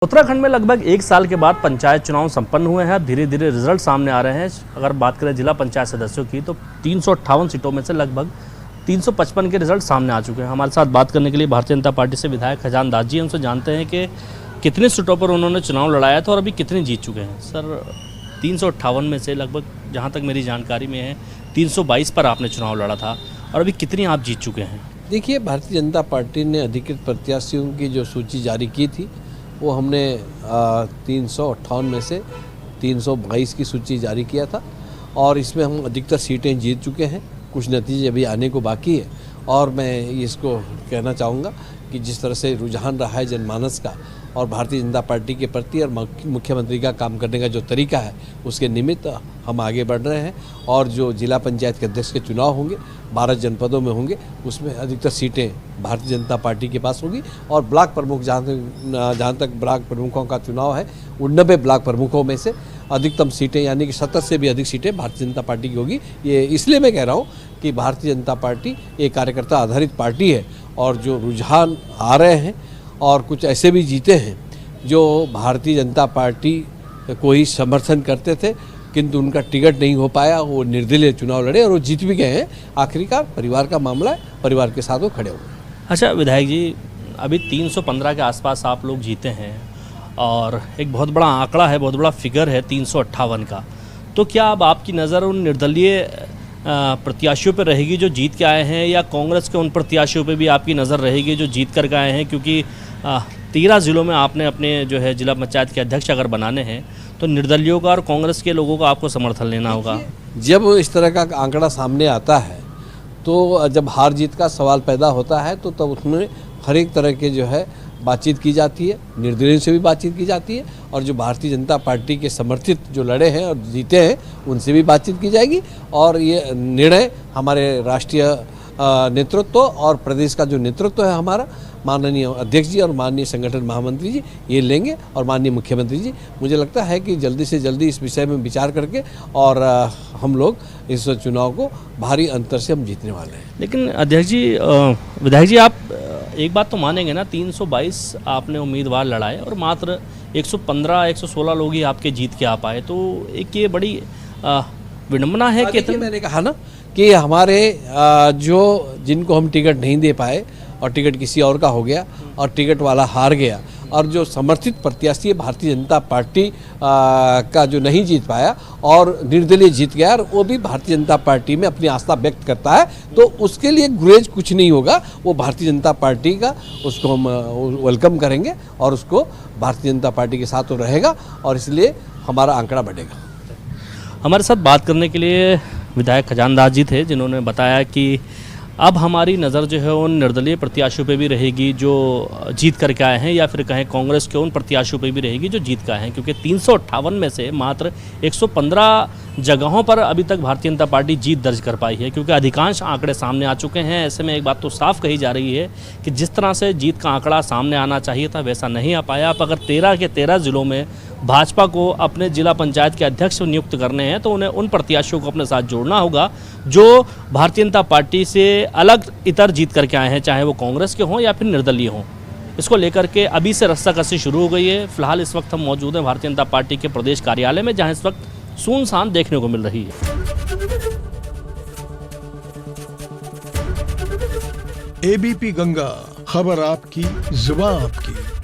उत्तराखंड में लगभग एक साल के बाद पंचायत चुनाव संपन्न हुए हैं। अब धीरे धीरे रिजल्ट सामने आ रहे हैं। अगर बात करें जिला पंचायत सदस्यों की तो 358 सीटों में से लगभग 355 के रिजल्ट सामने आ चुके हैं। हमारे साथ बात करने के लिए भारतीय जनता पार्टी से विधायक खजान दास जी, उनसे जानते हैं कि कितने सीटों पर उन्होंने चुनाव लड़ाया था और अभी कितने जीत चुके हैं। सर, 358 में से लगभग, जहाँ तक मेरी जानकारी में है, 322 पर आपने चुनाव लड़ा था और अभी कितनी आप जीत चुके हैं? देखिए, भारतीय जनता पार्टी ने अधिकृत प्रत्याशियों की जो सूची जारी की थी वो हमने 358 में से 322 की सूची जारी किया था और इसमें हम अधिकतर सीटें जीत चुके हैं। कुछ नतीजे अभी आने को बाकी है और मैं इसको कहना चाहूँगा कि जिस तरह से रुझान रहा है जनमानस का और भारतीय जनता पार्टी के प्रति और मुख्यमंत्री का काम करने का जो तरीका है, उसके निमित्त हम आगे बढ़ रहे हैं। और जो जिला पंचायत के अध्यक्ष के चुनाव होंगे 12 जनपदों में होंगे, उसमें अधिकतर सीटें भारतीय जनता पार्टी के पास होगी। और ब्लॉक प्रमुख, जहाँ तक ब्लॉक प्रमुखों का चुनाव है, 89 ब्लॉक प्रमुखों में से अधिकतम सीटें यानी कि 70 से भी अधिक सीटें भारतीय जनता पार्टी की होगी। ये इसलिए मैं कह रहा हूँ कि भारतीय जनता पार्टी एक कार्यकर्ता आधारित पार्टी है और जो रुझान आ रहे हैं और कुछ ऐसे भी जीते हैं जो भारतीय जनता पार्टी को ही समर्थन करते थे किंतु उनका टिकट नहीं हो पाया, वो निर्दलीय चुनाव लड़े और वो जीत भी गए हैं। आखिरकार परिवार का मामला है, परिवार के साथ वो खड़े हुए। अच्छा विधायक जी, अभी 315 के आसपास आप लोग जीते हैं और एक बहुत बड़ा आंकड़ा है, बहुत बड़ा फिगर है 358 का। तो क्या अब आपकी नज़र उन निर्दलीय प्रत्याशियों पर रहेगी जो जीत के आए हैं, या कांग्रेस के उन प्रत्याशियों पर भी आपकी नज़र रहेगी जो जीत कर आए हैं? क्योंकि 13 ज़िलों में आपने अपने जो है जिला पंचायत के अध्यक्ष अगर बनाने हैं तो निर्दलियों का और कांग्रेस के लोगों का आपको समर्थन लेना होगा। जब इस तरह का आंकड़ा सामने आता है तो जब हार जीत का सवाल पैदा होता है तो तब उसमें हर एक तरह के जो है बातचीत की जाती है, निर्दलीयों से भी बातचीत की जाती है और जो भारतीय जनता पार्टी के समर्थित जो लड़े हैं और जीते हैं उनसे भी बातचीत की जाएगी। और ये निर्णय हमारे राष्ट्रीय नेतृत्व और प्रदेश का जो नेतृत्व है हमारा, माननीय अध्यक्ष जी और माननीय संगठन महामंत्री जी, ये लेंगे और माननीय मुख्यमंत्री जी। मुझे लगता है कि जल्दी से जल्दी इस विषय में विचार करके और हम लोग इस चुनाव को भारी अंतर से हम जीतने वाले हैं। लेकिन अध्यक्ष जी, विधायक जी, आप एक बात तो मानेंगे ना, 322 आपने उम्मीदवार लड़ाए और मात्र 115-116 लोग ही आपके जीत के आ पाए, तो एक ये बड़ी विडंबना है कि मैंने कहा ना कि हमारे जो जिनको हम टिकट नहीं दे पाए और टिकट किसी और का हो गया और टिकट वाला हार गया और जो समर्थित प्रत्याशी भारतीय जनता पार्टी का जो नहीं जीत पाया और निर्दलीय जीत गया और वो भी भारतीय जनता पार्टी में अपनी आस्था व्यक्त करता है, तो उसके लिए गुरेज कुछ नहीं होगा। वो भारतीय जनता पार्टी का, उसको हम वेलकम करेंगे और उसको भारतीय जनता पार्टी के साथ वो रहेगा और इसलिए हमारा आंकड़ा बढ़ेगा। हमारे साथ बात करने के लिए विधायक खजान दास जी थे, जिन्होंने बताया कि अब हमारी नज़र जो है उन निर्दलीय प्रत्याशियों पे भी रहेगी जो जीत करके आए हैं, या फिर कहें कांग्रेस के उन प्रत्याशियों पे भी रहेगी जो जीत के आए हैं, क्योंकि 358 में से मात्र 115 जगहों पर अभी तक भारतीय जनता पार्टी जीत दर्ज कर पाई है। क्योंकि अधिकांश आंकड़े सामने आ चुके हैं। ऐसे में एक बात तो साफ कही जा रही है कि जिस तरह से जीत का आंकड़ा सामने आना चाहिए था वैसा नहीं आ पाया। अब अगर 13 के 13 ज़िलों में भाजपा को अपने जिला पंचायत के अध्यक्ष नियुक्त करने हैं तो उन्हें उन प्रत्याशियों को अपने साथ जोड़ना होगा जो भारतीय जनता पार्टी से अलग इतर जीत करके आए हैं, चाहे वो कांग्रेस के हों या फिर निर्दलीय हों। इसको लेकर के अभी से रस्साकसी शुरू हो गई है। फिलहाल इस वक्त हम मौजूद हैं भारतीय जनता पार्टी के प्रदेश कार्यालय में, जहां इस वक्त सुनसान देखने को मिल रही है। एबीपी गंगा, खबर आपकी, जुबान आपकी।